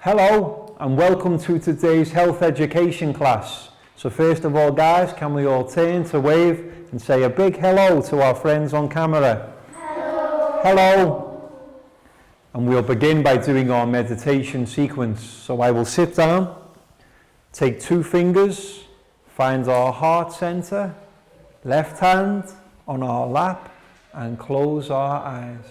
Hello and welcome to today's health education class. So first of all guys, can we all turn to wave and say a big hello to our friends on camera? Hello. Hello. And we'll begin by doing our meditation sequence. So I will sit down, take 2 fingers, find our heart center, left hand on our lap and close our eyes.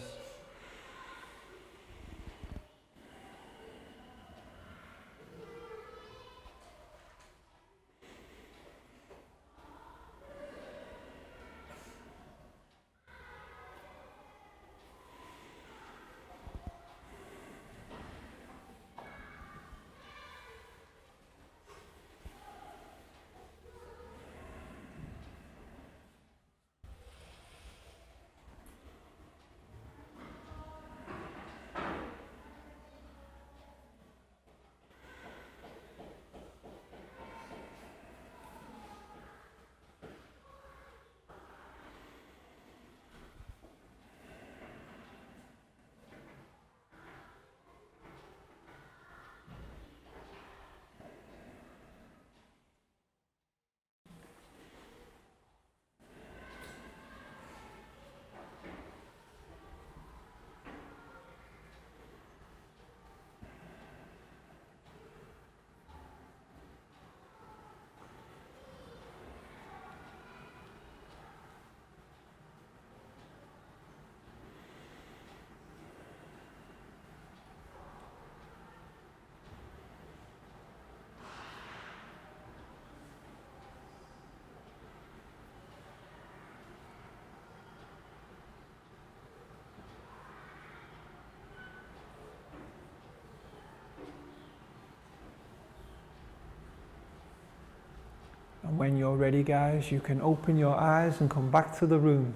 And when you're ready guys, you can open your eyes and come back to the room,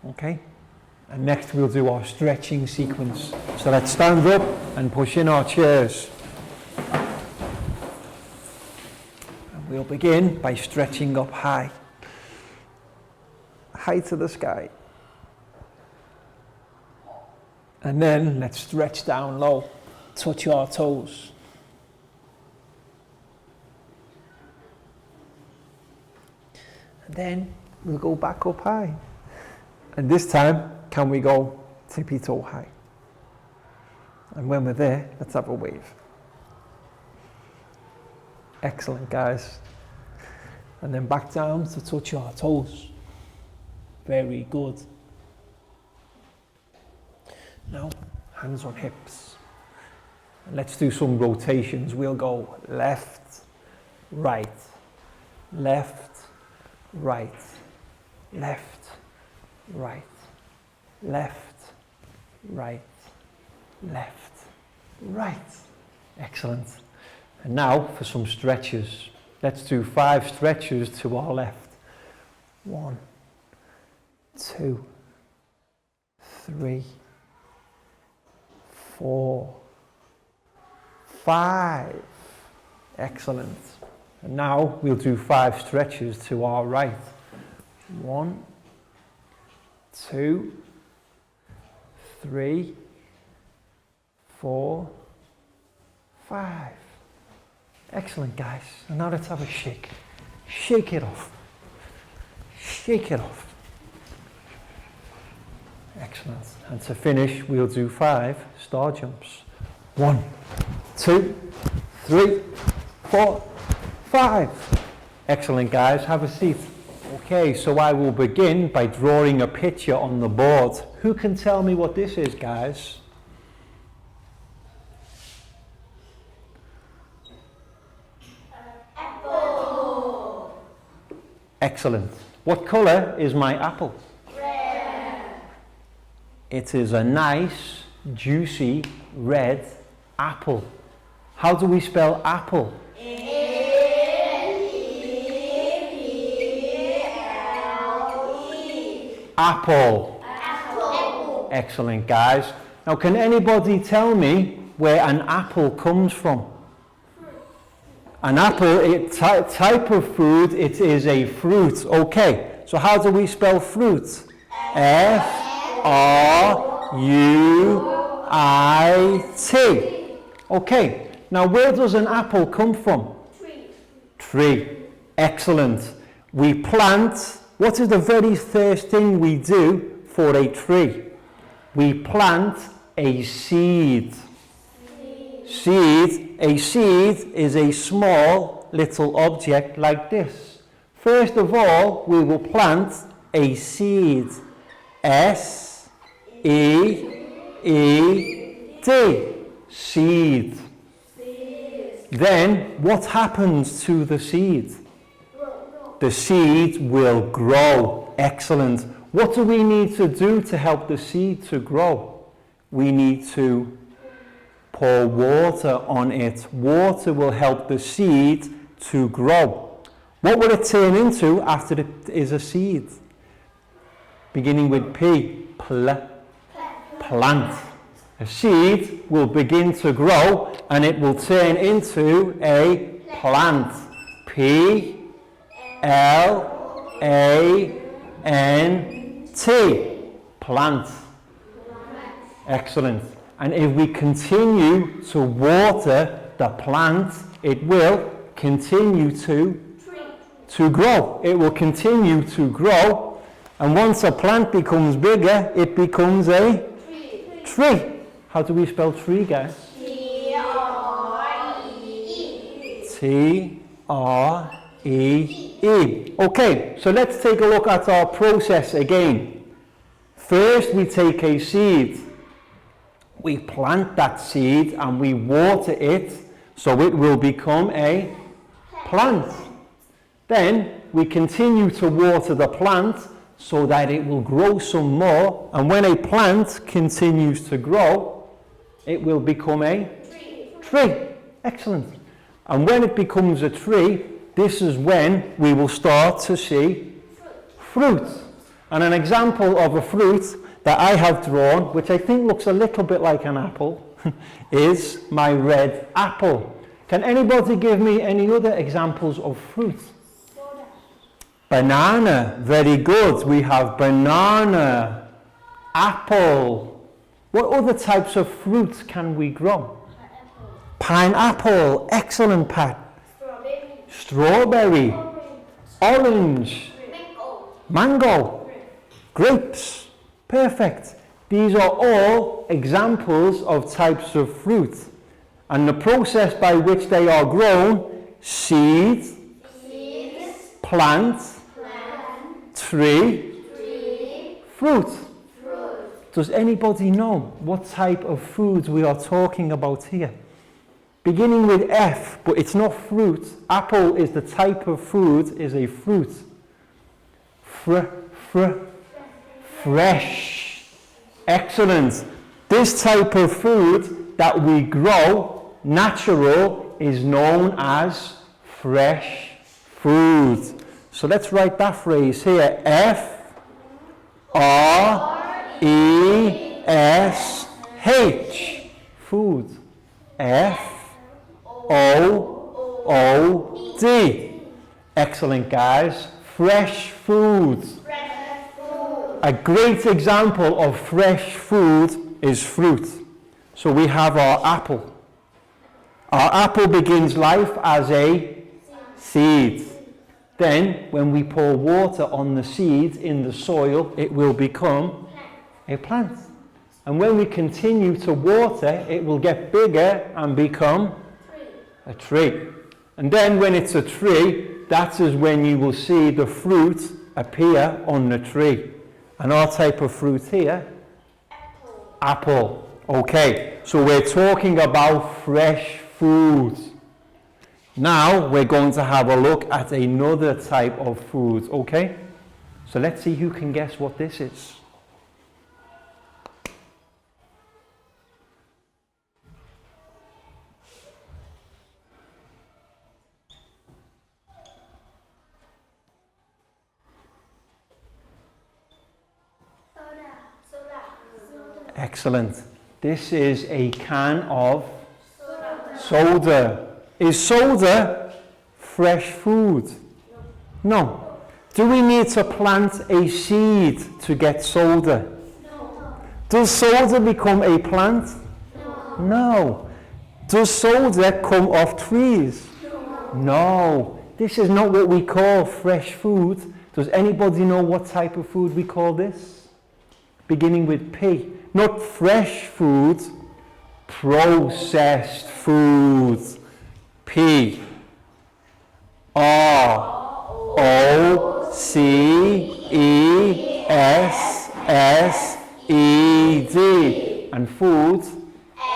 okay? And next we'll do our stretching sequence. So let's stand up and push in our chairs. And we'll begin by stretching up high. High to the sky. And then let's stretch down low, touch our toes. And then we'll go back up high. And this time, can we go tippy toe high? And when we're there, let's have a wave. Excellent, guys. And then back down to touch our toes. Very good. Now, hands on hips. And let's do some rotations. We'll go left, right, left, right, left, right, left, right, left, right. Excellent. And now for some stretches. Let's do 5 stretches to our left. 1, 2, 3, 4, 5. Excellent. And now we'll do 5 stretches to our right. 1, 2, 3, 4, 5. Excellent, guys. And now let's have a shake. Shake it off. Shake it off. Excellent. And to finish, we'll do 5 star jumps. 1, 2, 3, 4, 5. Excellent, guys. Have a seat. Okay, so I will begin by drawing a picture on the board. Who can tell me what this is, guys? Apple. Excellent. What colour is my apple? Red. It is a nice, juicy, red apple. How do we spell apple? Apple. Apple. Excellent, guys. Now, can anybody tell me where an apple comes from? An apple, type of food, it is a fruit. Okay, so how do we spell fruit? F-R-U-I-T. Okay, Now, where does an apple come from? Tree. Tree. Excellent. We plant. What is the very first thing we do for a tree? We plant a seed. Seed. A seed is a small little object like this. First of all, we will plant a seed. S-E-E-D. Seed. Then, what happens to the seed? The seed will grow. Excellent. What do we need to do to help the seed to grow? We need to pour water on it. Water will help the seed to grow. What will it turn into after it is a seed? Beginning with P. Plant. A seed will begin to grow and it will turn into a plant. P-L-A-N-T. Plant. Excellent. And if we continue to water the plant, it will continue to grow. It will continue to grow. And once a plant becomes bigger, it becomes a tree. How do we spell tree, guys? T-R-E-E. T-R-E-E. Okay, so let's take a look at our process again. First, we take a seed. We plant that seed and we water it so it will become a plant. Then we continue to water the plant so that it will grow some more. And when a plant continues to grow, it will become a tree. Excellent. And when it becomes a tree, this is when we will start to see fruit. And an example of a fruit that I have drawn, which I think looks a little bit like an apple, is my red apple. Can anybody give me any other examples of fruit? Banana, very good. We have banana, apple. What other types of fruits can we grow? Pineapple, excellent, Pat. Strawberry, orange, mango, grapes, perfect. These are all examples of types of fruit. And the process by which they are grown: seed, plant, tree, fruit. Does anybody know what type of food we are talking about here? Beginning with F, but it's not fruit. Apple is the type of food, is a fruit. Fresh. Excellent. This type of food that we grow, natural, is known as fresh food. So let's write that phrase here. F-R-E-S-H. Food. F-O-O-D. Excellent, guys. Fresh food. A great example of fresh food is fruit. So we have our apple. Our apple begins life as a seed. Then, when we pour water on the seed in the soil, it will become a plant. And when we continue to water, it will get bigger and become a tree. And then when it's a tree, that is when you will see the fruit appear on the tree. And our type of fruit here? Apple. Okay, so we're talking about fresh food. Now we're going to have a look at another type of food, okay? So let's see who can guess what this is. Excellent. This is a can of soda. Is soda fresh food? No. Do we need to plant a seed to get soda? No. Does soda become a plant? No. Does soda come off trees? No. This is not what we call fresh food. Does anybody know what type of food we call this? Beginning with P. Not fresh food, processed food. P. R. O. C. E. S. S. E. D. And food.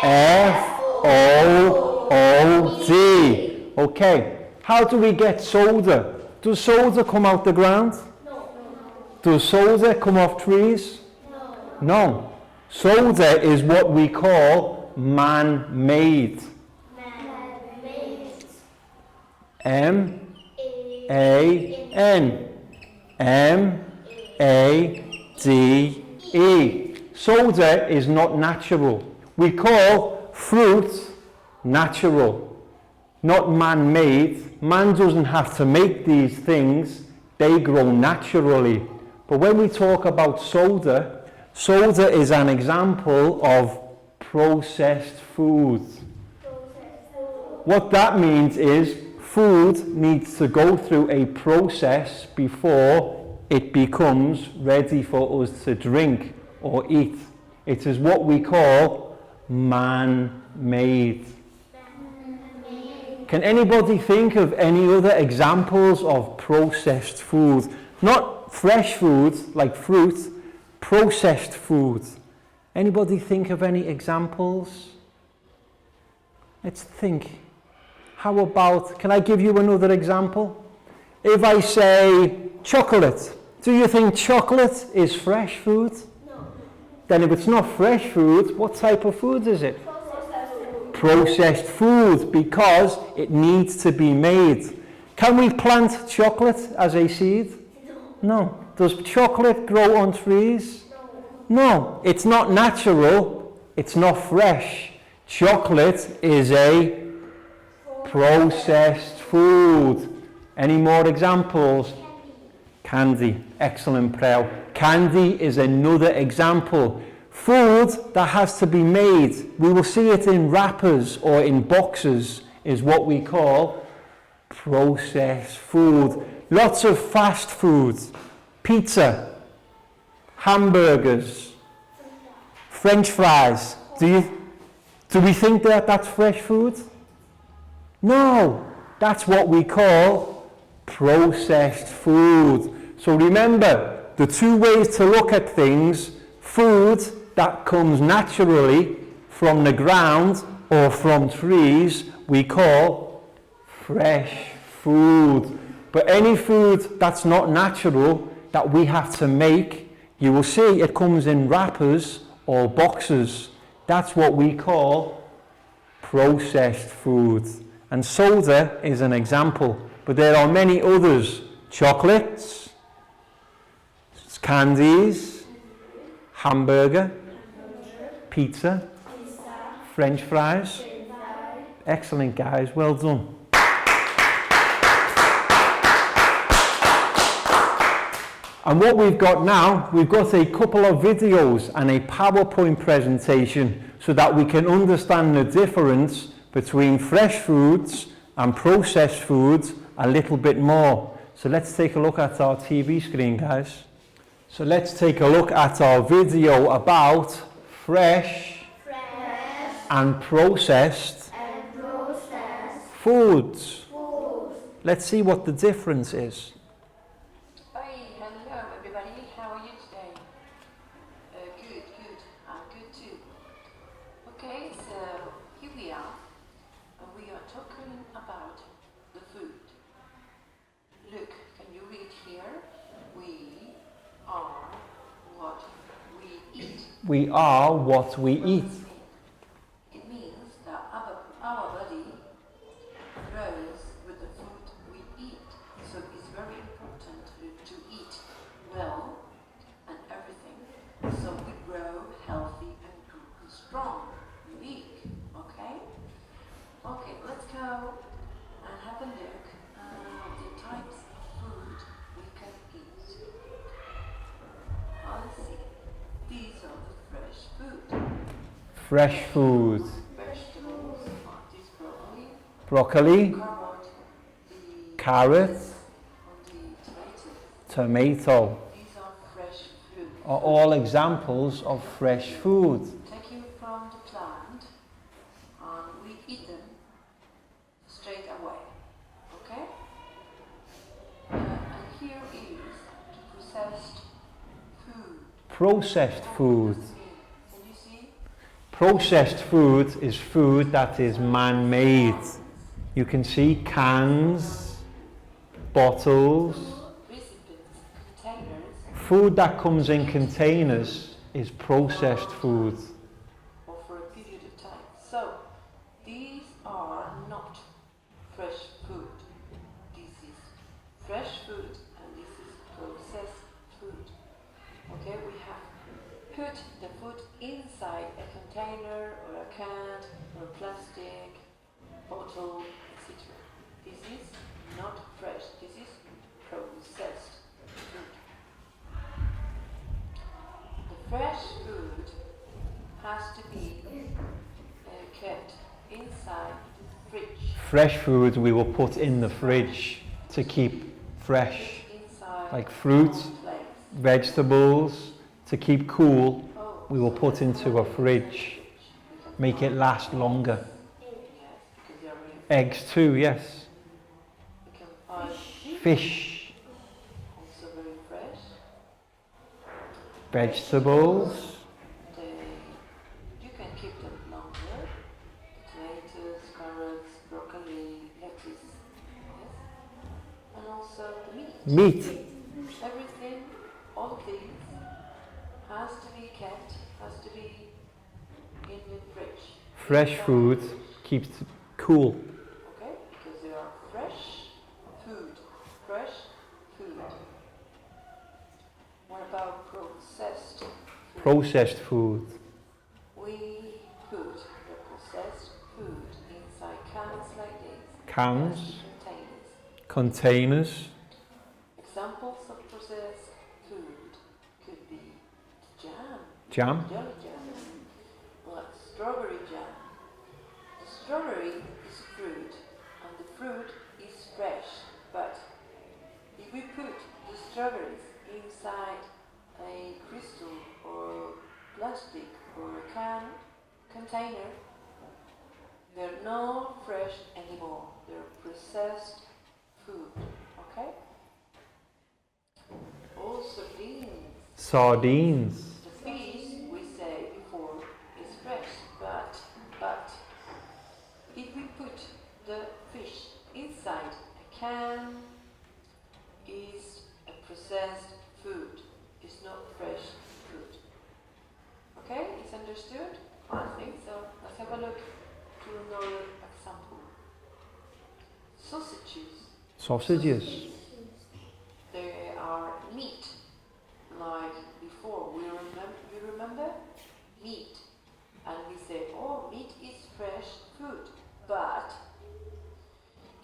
F. O. O. D. Okay. How do we get soda? Does soda come out the ground? No. Does soda come off trees? No. No. Soda is what we call man-made. Man-made. M-A-N. M-A-D-E. Soda is not natural. We call fruit natural, not man-made. Man doesn't have to make these things, they grow naturally. But when we talk about soda, soda is an example of processed food. What that means is food needs to go through a process before it becomes ready for us to drink or eat. It is what we call man-made. Can anybody think of any other examples of processed food? Not fresh food, like fruit, processed food. Anybody think of any examples? Let's think. How about, can I give you another example? If I say chocolate, do you think chocolate is fresh food? No. Then if it's not fresh food, what type of food is it? Processed food, because it needs to be made. Can we plant chocolate as a seed? No. Does chocolate grow on trees? No. It's not natural. It's not fresh. Chocolate is a processed food. Any more examples? Candy. Excellent, Prel. Candy is another example. Food that has to be made, we will see it in wrappers or in boxes, is what we call processed food. Lots of fast food, pizza, hamburgers, French fries. Do we think that that's fresh food? No, that's what we call processed food. So remember, the two ways to look at things: food that comes naturally from the ground or from trees, we call fresh food. But any food that's not natural, that we have to make, you will see it comes in wrappers or boxes. That's what we call processed food. And soda is an example, but there are many others. Chocolates, candies, hamburger, pizza, French fries. Excellent, guys. Well done. And what we've got now, we've got a couple of videos and a PowerPoint presentation so that we can understand the difference between fresh foods and processed foods a little bit more. So let's take a look at our TV screen, guys. So let's take a look at our video about fresh and processed foods. Let's see what the difference is. Hi, hello everybody. How are you today? Good. I'm good too. Okay, so here we are. We are talking about the food. Look, can you read here? We are what we eat. We are what we eat. It means that our body grows with the food we eat. So it's very important to eat well and everything. So we grow healthy and strong, unique. Okay? Okay, let's go and have a look at the types of food we can eat. Let's see. These are the fresh food. Fresh food. Vegetables, broccoli, carrot, the carrot, on the tomato. tomato These are fresh fruit. are all examples of fresh food. Taken from the plant, and we eat them straight away. Okay? And here is the processed food. Processed food. Can you see? Processed food is food that is man-made. You can see cans, bottles. Recipients, containers, Food that comes in containers is processed food. or for a period of time. So, these are not fresh food. This is fresh food and this is processed food. Okay, we have put the food inside a container or a can or a plastic bottle, etc. This is not fresh, this is processed food. The fresh food has to be kept inside the fridge. Fresh food we will put in the fridge to keep fresh. Inside Like fruit, place. vegetables, to keep cool, Oh, we will put into a fridge. Make it last longer. yes, because they are really. Eggs too, yes. We can find Fish, also very fresh. vegetables, You can keep them longer. Tomatoes, carrots, broccoli, lettuce. Yes. And also the meat. meat. Everything, all of these, has to be kept, has to be in the fridge. Fresh food keeps it cool. Okay? Because they are fresh food. Fresh food. What about processed food? Processed food. We put the processed food inside cans like this. Cans, Containers. containers, Examples of processed food could be jam, jam, jelly jam, like strawberry jam. The strawberry is fruit and the fruit is fresh, but if we put the strawberries inside a crystal or plastic or a can container, they're not fresh anymore. They're processed food. Okay? Also beans. sardines, The fish we say before is fresh, but if we put the fish inside a can, is a processed food. It's not fresh food. Okay, it's understood? I think so. Let's have a look to another example. Sausages. sausages, They are meat, like before. You remember? Meat. And we say, oh, meat is fresh food. But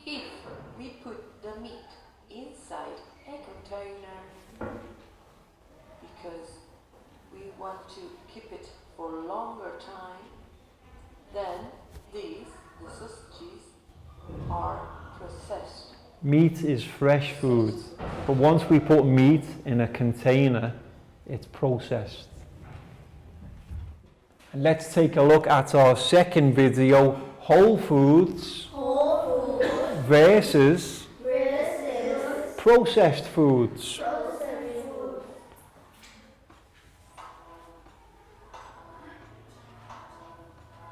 if we put the meat inside a container, because we want to keep it for a longer time, then the sausages, are processed. meat is fresh food. But once we put meat in a container, it's processed. And let's take a look at our second video, whole foods versus processed foods.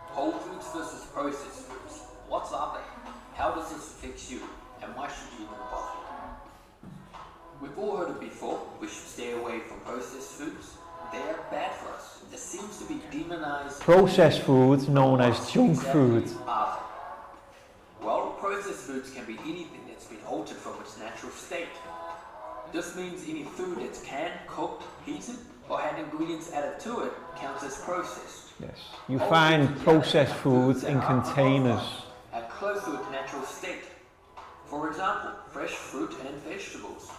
Whole foods versus processed foods. What's are they? How does this affect you? And why should you even bother? We've all heard it before. We should stay away from processed foods. They are bad for us. There seems to be demonized. Processed foods known as junk Exactly food. are they? Well, processed foods can be anything that's been altered from its natural state. This means any food that's canned, cooked, heated, or had ingredients added to it counts as processed. Yes. You find processed foods in containers. Are close to its natural state. For example, fresh fruit and vegetables.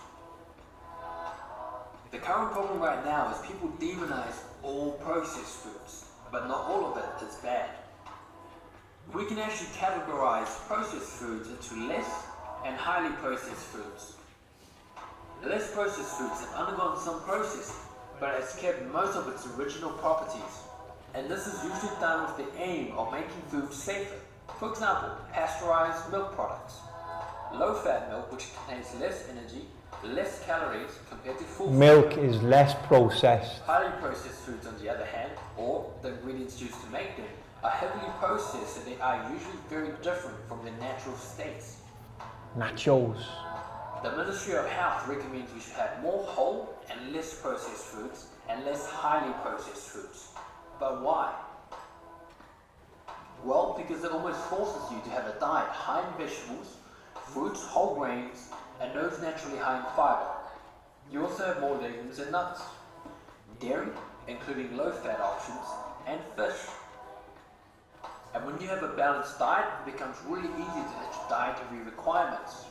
The current problem right now is people demonize all processed foods, but not all of it is bad. We can actually categorize processed foods into less and highly processed foods. Less processed foods have undergone some processing, but has kept most of its original properties. And this is usually done with the aim of making food safer. For example, pasteurized milk products. Low-fat milk, which contains less energy, less calories compared to full Milk milk. is less processed. Highly processed foods, on the other hand, or the ingredients used to make them, are heavily processed and they are usually very different from their natural states. Nachos. The Ministry of Health recommends we should have more whole and less processed foods and less highly processed foods. But why? Well, because it almost forces you to have a diet high in vegetables, fruits, whole grains, and those naturally high in fiber. You also have more legumes and nuts, dairy, including low-fat options, and fish. And when you have a balanced diet, it becomes really easy to hit your dietary requirements.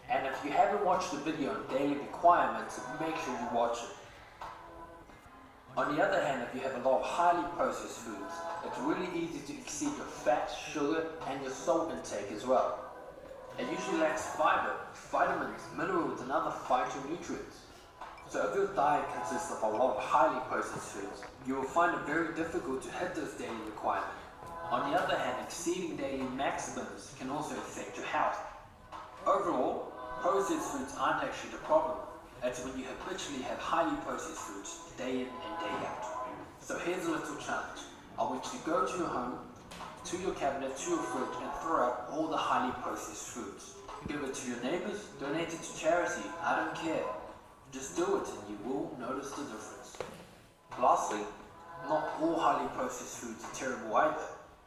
And if you haven't watched the video on daily requirements, make sure you watch it. On the other hand, if you have a lot of highly processed foods, it's really easy to exceed your fat, sugar, and your salt intake as well. It usually lacks fiber, vitamins, minerals, and other phytonutrients. So if your diet consists of a lot of highly processed foods, you will find it very difficult to hit this daily requirement. On the other hand, exceeding daily maximums can also affect your health. Overall, processed foods aren't actually the problem. It's when you habitually have highly processed foods day in and day out. So here's a little challenge. I want you to go to your home, to your cabinet, to your fridge, and throw out all the highly processed foods. Give it to your neighbors, donate it to charity, I don't care. Just do it and you will notice the difference. Lastly, not all highly processed foods are terrible either.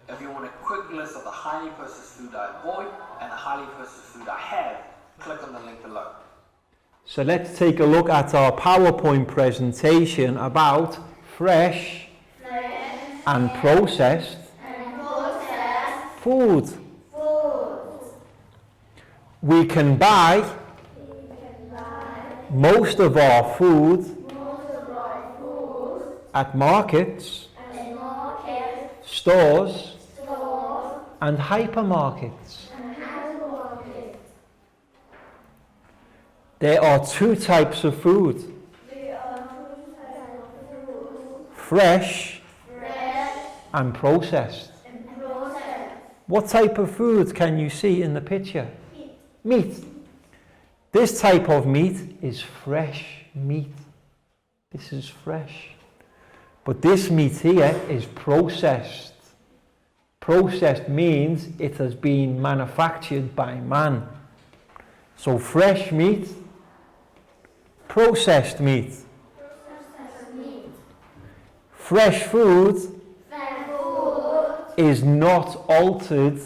If you want a quick list of the highly processed food I avoid and the highly processed food I have, click on the link below. So let's take a look at our PowerPoint presentation about fresh and processed food. We can buy most of our food at markets, stores, and hypermarkets. There are two types of food. Fresh and processed. What type of food can you see in the picture? Meat. This type of meat is fresh meat. This is fresh. But this meat here is processed. Processed means it has been manufactured by man. So fresh meat, processed meat. Fresh food is not altered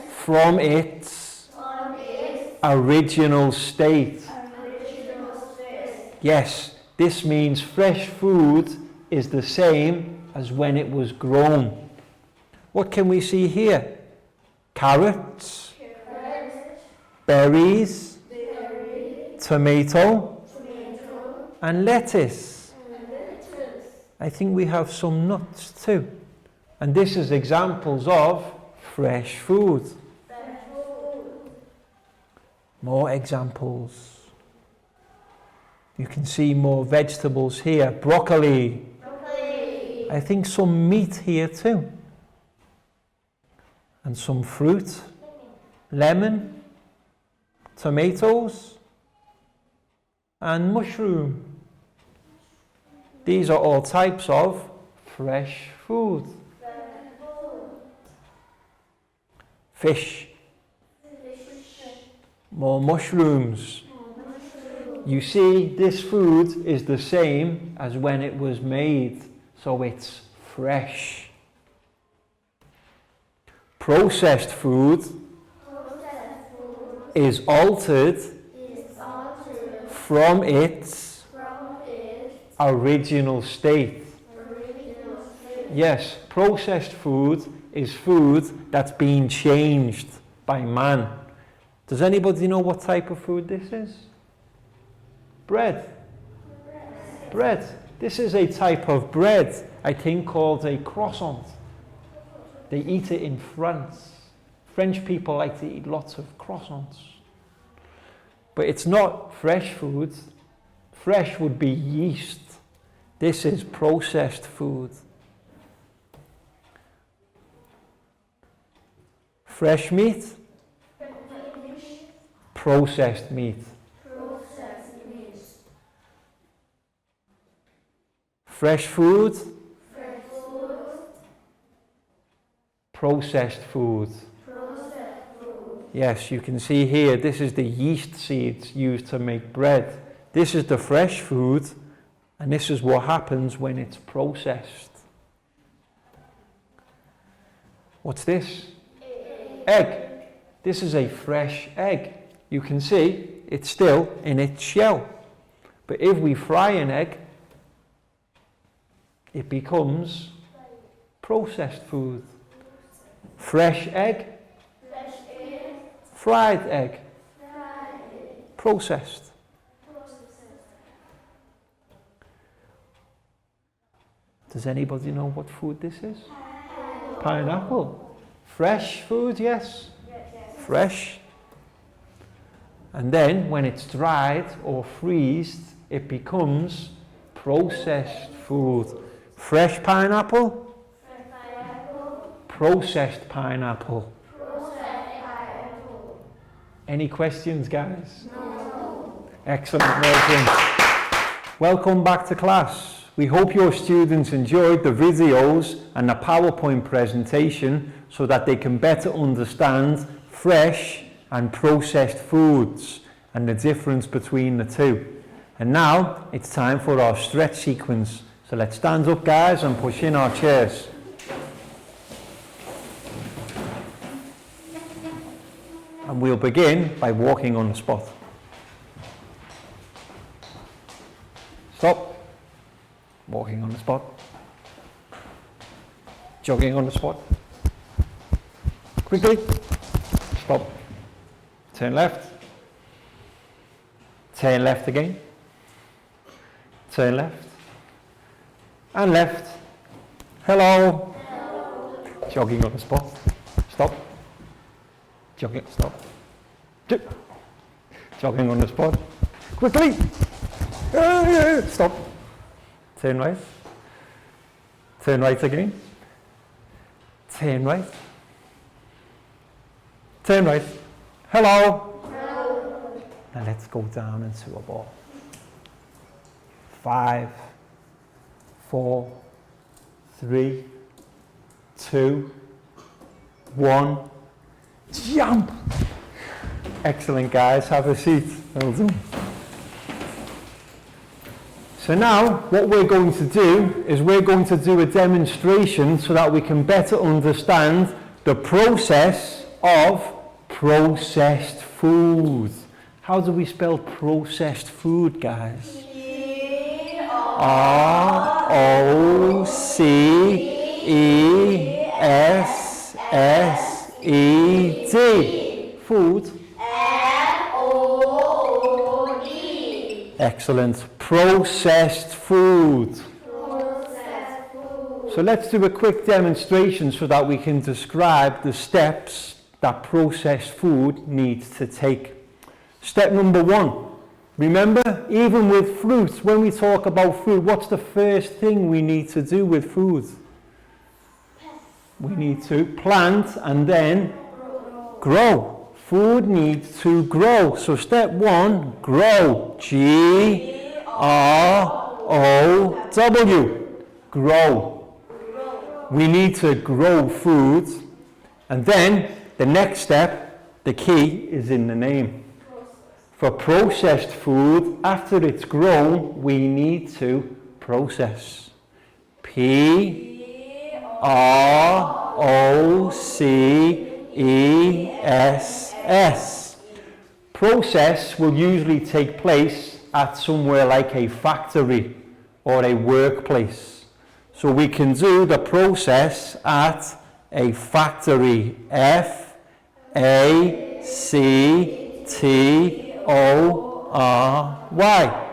from its original state. Yes, this means fresh food is the same as when it was grown. What can we see here? Carrots, berries, tomato, and lettuce. I think we have some nuts too. And this is examples of fresh food. More examples. You can see more vegetables here. Broccoli. I think some meat here too. And some fruit. Lemon. Tomatoes. And mushroom. These are all types of fresh food. Fish. More mushrooms. You see, this food is the same as when it was made, so it's fresh. Processed food is altered from its original state. Yes, processed food is food that's been changed by man. Does anybody know what type of food this is? Bread. Bread. This is a type of bread, I think, called a croissant. They eat it in France. French people like to eat lots of croissants. But it's not fresh food. Fresh would be yeast. This is processed food. Fresh meat, processed meat. Fresh food, processed food. Yes, you can see here, this is the yeast seeds used to make bread. This is the fresh food, and this is what happens when it's processed. What's this? Egg. This is a fresh egg. You can see it's still in its shell. But if we fry an egg, it becomes processed food. Fresh egg, fried egg, processed. Does anybody know what food this is? Pineapple. Fresh food, yes? Fresh. And then when it's dried or freezed, it becomes processed food. Fresh pineapple? Processed pineapple. Any questions, guys? No. Excellent, well. Welcome back to class. We hope your students enjoyed the videos and the PowerPoint presentation so that they can better understand fresh and processed foods and the difference between the two. And now it's time for our stretch sequence. So let's stand up, guys, and push in our chairs. And we'll begin by walking on the spot. Stop. Walking on the spot. Jogging on the spot. Quickly. Stop. Turn left. Turn left again. Turn left. And left. Hello. Hello. Jogging on the spot. Stop. Jogging, stop. Jogging on the spot. Quickly. Stop. Turn right. Turn right again. Turn right. Turn right. Hello. Hello. Now let's go down into a ball. 5, 4, 3, 2, 1. Jump! Excellent, guys. Have a seat. Well done. So now, what we're going to do is we're going to do a demonstration so that we can better understand the process of processed food. How do we spell processed food, guys? R-O-C-E-S-S-E-D. Food. F-O-O-D. Excellent. Processed food. So let's do a quick demonstration so that we can describe the steps that processed food needs to take. Step number 1. Remember, even with fruit, when we talk about fruit, what's the first thing we need to do with food? We need to plant and then grow. Food needs to grow. So step 1, grow. G-R-O-W. Grow. We need to grow food. And then the next step, the key is in the name. For processed food, after it's grown, we need to process. P-R-O-C-E-S-S. Process will usually take place at somewhere like a factory or a workplace. So we can do the process at a factory. F-A-C-T-O-R-Y.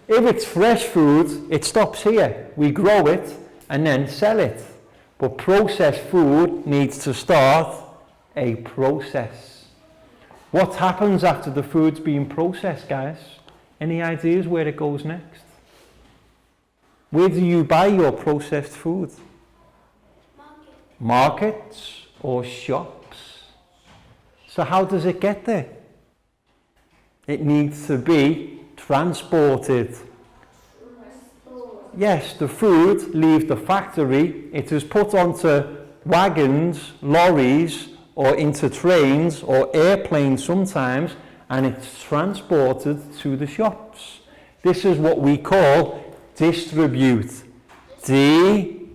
If it's fresh food, it stops here. We grow it and then sell it. But processed food needs to start a process. What happens after the food's been processed, guys? Any ideas where it goes next? Where do you buy your processed food? Markets or shops? So how does it get there? It needs to be transported. Yes, the food leaves the factory, it is put onto wagons, lorries, or into trains or airplanes sometimes, and it's transported to the shops. This is what we call distribute. D-I-S-T-R-I-B-U-T-E.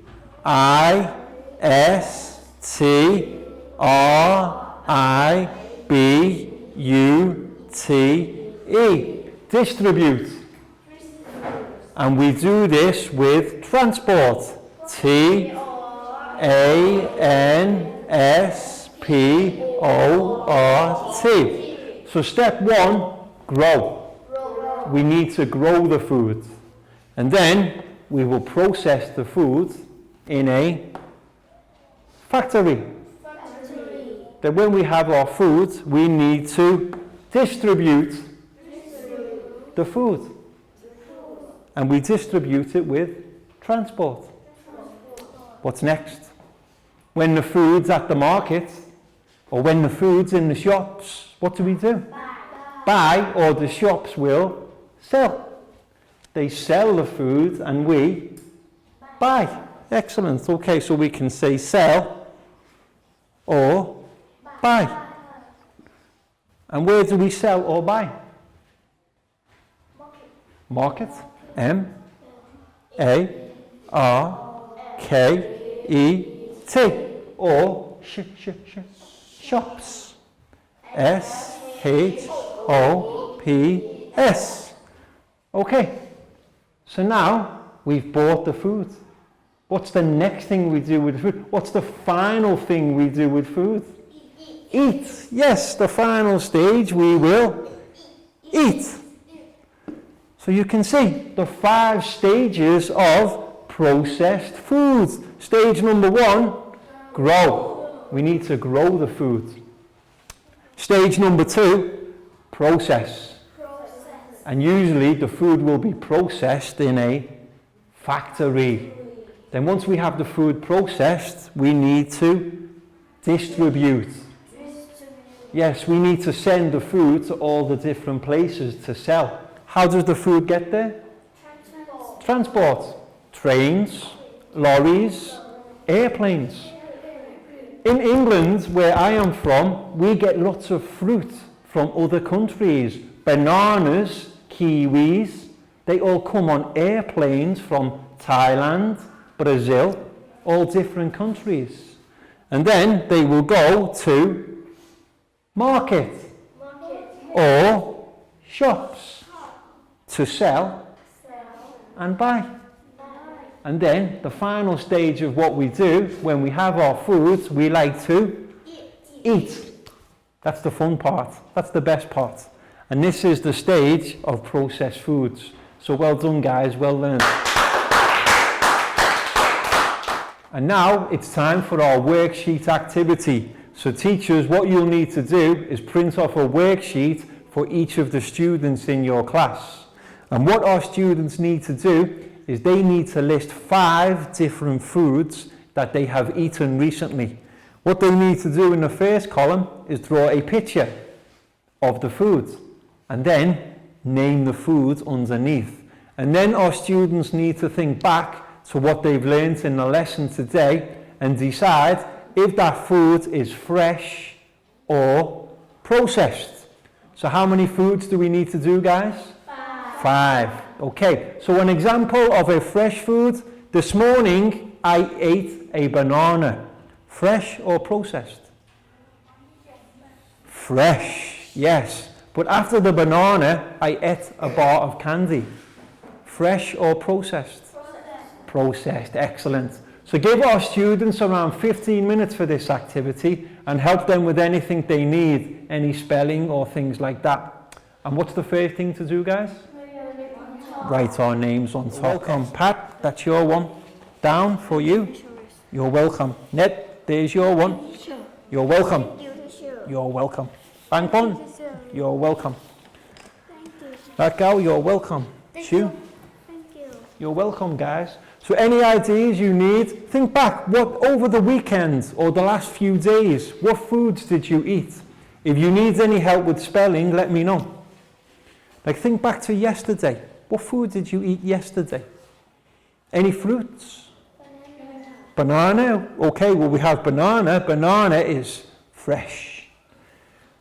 Distribute. And we do this with transport. T-A-N-S-P-O-R-T. So step one, grow. We need to grow the food. And then we will process the food in a factory. Then when we have our food, we need to distribute the food. And we distribute it with transport. What's next? When the food's at the market, or when the food's in the shops, what do we do? Buy, or the shops will sell. They sell the food and we buy. Excellent. Okay, so we can say sell or buy. And where do we sell or buy? Market. M-A-R-K-E-T. Or shops. S-H-O-P-S. Okay. So now we've bought the food. What's the next thing we do with food? What's the final thing we do with food? Eat. Yes, the final stage, we will eat. So you can see the 5 stages of processed foods. Stage number 1, grow. We need to grow the food. Stage number 2, process. And usually the food will be processed in a factory. Then once we have the food processed, we need to distribute. Yes, we need to send the food to all the different places to sell. How does the food get there? Transport. Trains, lorries, airplanes. In England, where I am from, we get lots of fruit from other countries. Bananas, kiwis, they all come on airplanes from Thailand, Brazil, all different countries. And then they will go to market or shops to sell and buy. And then the final stage of what we do when we have our food, we like to eat. That's the fun part. That's the best part. And this is the stage of processed foods. So well done, guys. Well learned. And now it's time for our worksheet activity. So teachers, what you'll need to do is print off a worksheet for each of the students in your class. And what our students need to do is they need to list 5 different foods that they have eaten recently. What they need to do in the first column is draw a picture of the food and then name the food underneath. And then our students need to think back to what they've learned in the lesson today and decide if that food is fresh or processed. So how many foods do we need to do, guys? 5. Okay, so an example of a fresh food. This morning I ate a banana. Fresh or processed? Fresh, yes. But after the banana, I ate a bar of candy. Fresh or processed? Processed, excellent. So give our students around 15 minutes for this activity and help them with anything they need, any spelling or things like that. And what's the first thing to do, guys? Write our names on top. Welcome, Pat. That's your one. Down for you. You're welcome. Ned, there's your one. You're welcome. Thank you, teacher. You're welcome. Bang Bon, Teacher. you're welcome. Thank you. That gal, you're welcome. Thank Shu, you. Thank you. you're welcome, guys. So any ideas you need, think back, what over the weekend or the last few days, what foods did you eat? If you need any help with spelling, let me know. Like think back to yesterday. What food did you eat yesterday? Any fruits? Banana. Okay, well we have banana. Banana is fresh.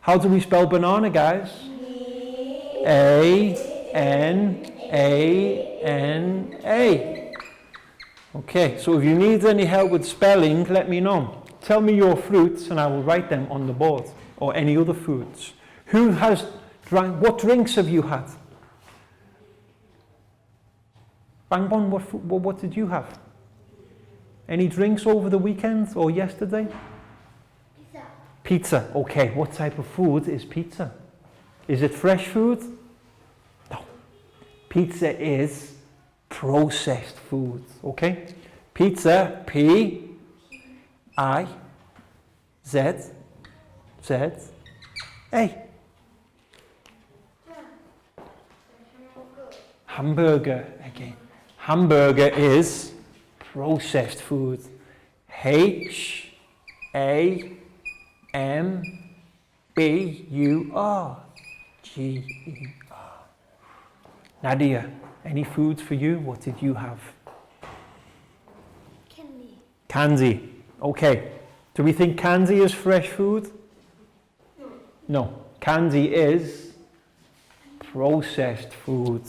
How do we spell banana, guys? A-N-A-N-A. Okay, so if you need any help with spelling, let me know. Tell me your fruits and I will write them on the board, or any other foods. Who has drank, what drinks have you had? Bang Bon, what did you have? Any drinks over the weekend or yesterday? Pizza. Pizza, okay. What type of food is pizza? Is it fresh food? No. Pizza is processed food, okay? Pizza, P-I-Z-Z-A. Hamburger, again. Hamburger is processed food. H-A-M-B-U-R-G-E-R. Nadia, any foods for you? What did you have? Candy. Candy. Okay. Do we think candy is fresh food? No. Candy is processed food.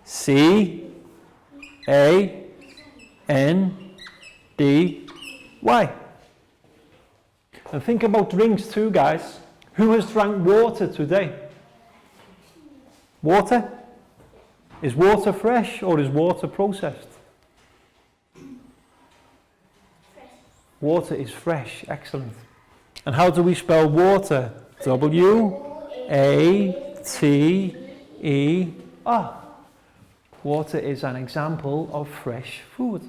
C-A-N-D-Y. And think about drinks too, guys. Who has drank water today? Water? Is water fresh or is water processed? Water is fresh. Excellent. And how do we spell water? W-A-T-E-R. Water is an example of fresh food.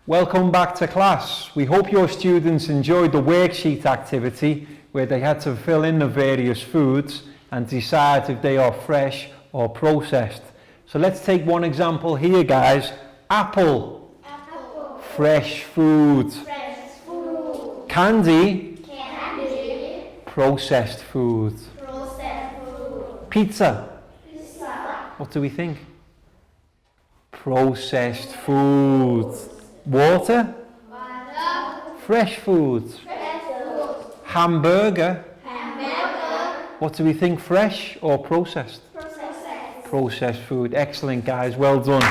Welcome back to class. We hope your students enjoyed the worksheet activity where they had to fill in the various foods and decide if they are fresh or processed. So let's take one example here, guys. Apple. Apple. Fresh food. Fresh food. Candy. Candy. Processed food. Processed food. Pizza. Pizza. What do we think? Processed food. Water. Water. Fresh food. Fresh food. Hamburger. Hamburger. What do we think? Fresh or processed? Processed. Processed food. Excellent, guys. Well done.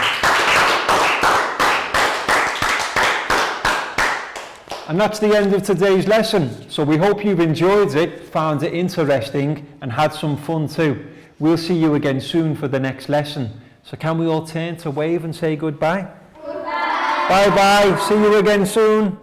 And that's the end of today's lesson. So we hope you've enjoyed it, found it interesting, and had some fun too. We'll see you again soon for the next lesson. So can we all turn to wave and say goodbye? Goodbye. Bye-bye. See you again soon.